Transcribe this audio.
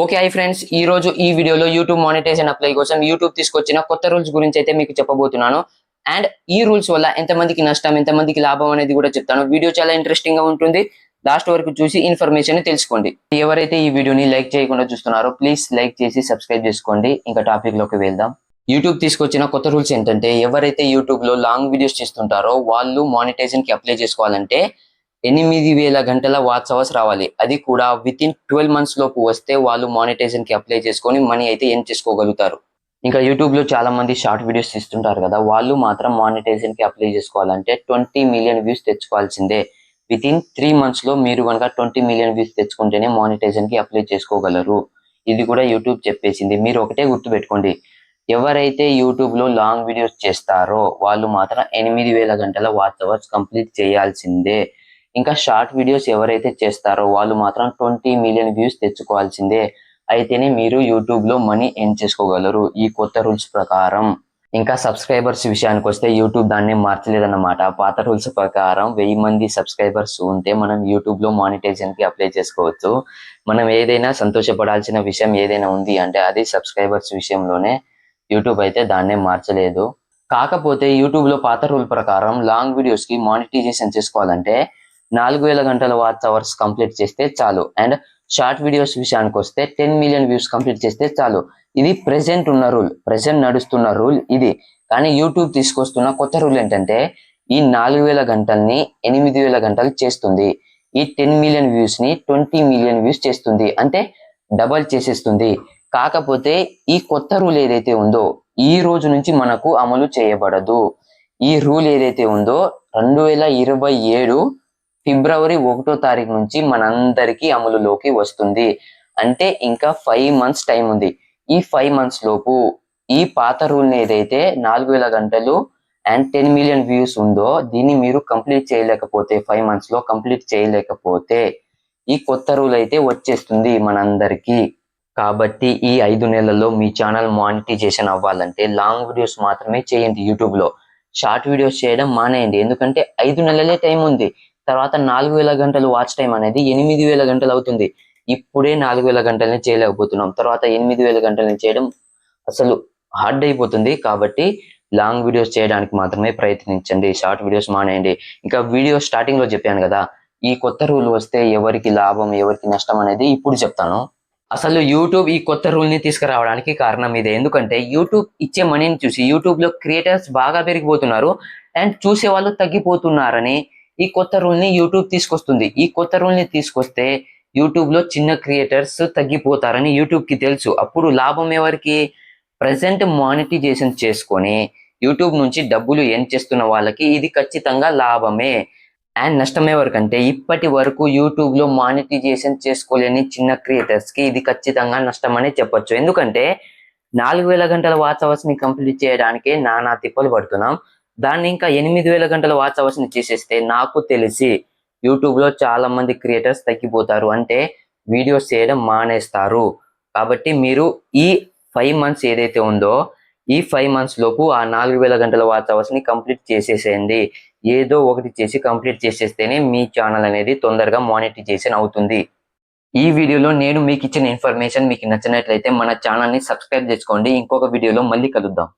Okay hi friends, ఈ రోజు ఈ వీడియోలో యూట్యూబ్ మానిటైజేషన్ అప్లై కోసం యూట్యూబ్ తీసుకొచ్చిన కొత్త రూల్స్ గురించి అయితే మీకు చెప్పబోతున్నాను. అండ్ ఈ రూల్స్ వల్ల ఎంతమందికి నష్టం, ఎంతమందికి లాభం అనేది కూడా చెప్తాను. వీడియో చాలా ఇంట్రెస్టింగ్ గా ఉంటుంది. లాస్ట్ వరకు చూసి ఇన్ఫర్మేషన్ తెలుసుకోండి. ఎవరైతే ఈ వీడియోని లైక్ చేయకుండా చూస్తున్నారో ప్లీజ్ లైక్ చేసి సబ్స్క్రైబ్ చేసుకోండి. ఇంకా టాపిక్ లోకి వెళ్దాం. యూట్యూబ్ తీసుకొచ్చిన కొత్త రూల్స్ ఏంటంటే, ఎవరైతే యూట్యూబ్ లో లాంగ్ వీడియోస్ చేస్తుంటారో వాళ్ళు మానిటైజేషన్ కి అప్లై చేసుకోవాలంటే 8,000 గంటల వాచ్ అవర్స్ రావాలి. అది కూడా విత్ ఇన్ 12 మంత్స్ లోపు వస్తే వాళ్ళు మానిటైజేషన్ కి అప్లై చేసుకొని మనీ అయితే ఎర్న్ చేసుకోగలుగుతారు. ఇంకా యూట్యూబ్ లో చాలా మంది షార్ట్ వీడియోస్ తీస్తుంటారు కదా, వాళ్ళు మాత్రం మానిటైజేషన్ కి అప్లై చేసుకోవాలంటే 20 మిలియన్ వ్యూస్ తెచ్చుకోవాల్సిందే. విత్ ఇన్ 3 మంత్స్ లో మీరు కనుక 20 మిలియన్ వ్యూస్ తెచ్చుకుంటేనే మానిటైజేషన్ కి అప్లై చేసుకోగలరు. ఇది కూడా యూట్యూబ్ చెప్పేసింది. మీరు ఒకటే గుర్తుపెట్టుకోండి, ఎవరైతే యూట్యూబ్ లో లాంగ్ వీడియోస్ చేస్తారో వాళ్ళు మాత్రం 8,000 గంటల వాచ్ అవర్స్ కంప్లీట్ చేయాల్సిందే. ఇంకా షార్ట్ వీడియోస్ ఎవరైతే చేస్తారో వాళ్ళు మాత్రం 20 మిలియన్ వ్యూస్ తెచ్చుకోవాల్సిందే. అయితేనే మీరు యూట్యూబ్ లో మనీ ఎర్న్ చేసుకోగలరు ఈ కొత్త రూల్స్ ప్రకారం. ఇంకా సబ్స్క్రైబర్స్ విషయానికి వస్తే యూట్యూబ్ దాన్ని మార్చలేదన్నమాట. పాత రూల్స్ ప్రకారం 1000 మంది సబ్స్క్రైబర్స్ ఉంటే మనం యూట్యూబ్ లో మానిటైజేషన్ కి అప్లై చేసుకోవచ్చు. మనం ఏదైనా సంతోషపడాల్సిన విషయం ఏదైనా ఉంది అంటే అది సబ్స్క్రైబర్స్ విషయంలోనే. యూట్యూబ్ అయితే దాన్నే మార్చలేదు. కాకపోతే యూట్యూబ్ లో పాత రూల్ ప్రకారం లాంగ్ వీడియోస్ కి మానిటైజేషన్ చేసుకోవాలంటే 4,000 గంటల వాచ్ అవర్స్ కంప్లీట్ చేస్తే చాలు. అండ్ షార్ట్ వీడియోస్ విషయానికి వస్తే 10 మిలియన్ వ్యూస్ కంప్లీట్ చేస్తే చాలు. ఇది ప్రెసెంట్ ఉన్న రూల్, ప్రెసెంట్ నడుస్తున్న రూల్ ఇది. కానీ యూట్యూబ్ తీసుకొస్తున్న కొత్త రూల్ ఏంటంటే, ఈ 4,000 గంటల్ని 8,000 గంటలు చేస్తుంది. ఈ 10 మిలియన్ వ్యూస్ ని 20 మిలియన్ వ్యూస్ చేస్తుంది. అంటే డబల్ చేసేస్తుంది. కాకపోతే ఈ కొత్త రూల్ ఏదైతే ఉందో ఈ రోజు నుంచి మనకు అమలు చేయబడదు. ఈ రూల్ ఏదైతే ఉందో 2027 ఫిబ్రవరి 1వ తారీఖు నుంచి మనందరికీ అమలులోకి వస్తుంది. అంటే ఇంకా 5 మంత్స్ టైం ఉంది. ఈ 5 మంత్స్ లోపు ఈ పాత రూల్ ఏదైతే 4,000 గంటలు అండ్ 10 మిలియన్ వ్యూస్ ఉందో దీన్ని మీరు కంప్లీట్ చేయలేకపోతే, 5 మంత్స్ లో కంప్లీట్ చేయలేకపోతే ఈ కొత్త రూల్ అయితే వచ్చేస్తుంది మనందరికీ. కాబట్టి ఈ 5 నెలల్లో మీ ఛానల్ మానిటైజేషన్ అవ్వాలంటే లాంగ్ వీడియోస్ మాత్రమే చేయండి. యూట్యూబ్ లో షార్ట్ వీడియోస్ చేయడం మానేయండి. ఎందుకంటే 5 నెలలే టైం ఉంది. తర్వాత 4,000 గంటలు వాచ్ టైం అనేది 8,000 గంటలు అవుతుంది. ఇప్పుడే 4,000 గంటలని చేయలేకపోతున్నాం, తర్వాత 8,000 గంటలని చేయడం అసలు హార్డ్ అయిపోతుంది. కాబట్టి లాంగ్ వీడియోస్ చేయడానికి మాత్రమే ప్రయత్నించండి, షార్ట్ వీడియోస్ మానేయండి. ఇంకా వీడియో స్టార్టింగ్ లో చెప్పాను కదా, ఈ కొత్త రూల్ వస్తే ఎవరికి లాభం ఎవరికి నష్టం అనేది ఇప్పుడు చెప్తాను. అసలు యూట్యూబ్ ఈ కొత్త రూల్ ని తీసుకురావడానికి కారణం ఇదే. ఎందుకంటే యూట్యూబ్ ఇచ్చే మనీని చూసి యూట్యూబ్ లో క్రియేటర్స్ బాగా పెరిగిపోతున్నారు అండ్ చూసే వాళ్ళు తగ్గిపోతున్నారని ఈ కొత్త రూల్ ని యూట్యూబ్ తీసుకొస్తుంది. ఈ కొత్త రూల్ ని తీసుకొస్తే యూట్యూబ్ లో చిన్న క్రియేటర్స్ తగ్గిపోతారని యూట్యూబ్ కి తెలుసు. అప్పుడు లాభం ఎవరికి? ప్రజెంట్ మానిటైజేషన్ చేసుకొని యూట్యూబ్ నుంచి డబ్బులు ఎర్న్ చేస్తున్న వాళ్ళకి ఇది ఖచ్చితంగా లాభమే. అండ్ నష్టం ఎవరికంటే ఇప్పటి వరకు యూట్యూబ్ లో మానిటైజేషన్ చేసుకోలేని చిన్న క్రియేటర్స్ కి ఇది ఖచ్చితంగా నష్టం అని చెప్పొచ్చు. ఎందుకంటే 4,000 గంటల వాచ్ అవర్స్ ని కంప్లీట్ చేయడానికి నానా తిప్పలు పడుతున్నాం. దాన్ని ఇంకా 8,000 గంటల వాచ్ అవర్స్ ని చేసేస్తే నాకు తెలిసి యూట్యూబ్ లో చాలా మంది క్రియేటర్స్ తగ్గిపోతారు, అంటే వీడియోస్ చేయడం మానేస్తారు. కాబట్టి మీరు ఈ 5 మంత్స్ ఏదైతే ఉందో ఈ 5 మంత్స్ లోపు ఆ 4,000 గంటల వాచ్ అవర్స్ ని కంప్లీట్ చేసేసేయండి. ఏదో ఒకటి చేసి కంప్లీట్ చేసేస్తేనే మీ ఛానల్ అనేది తొందరగా మానిటైజేషన్ అవుతుంది. ఈ వీడియోలో నేను మీకు ఇచ్చిన ఇన్ఫర్మేషన్ మీకు నచ్చినట్లయితే మన ఛానల్ ని సబ్స్క్రైబ్ చేసుకోండి. ఇంకొక వీడియోలో మళ్ళీ కలుద్దాం.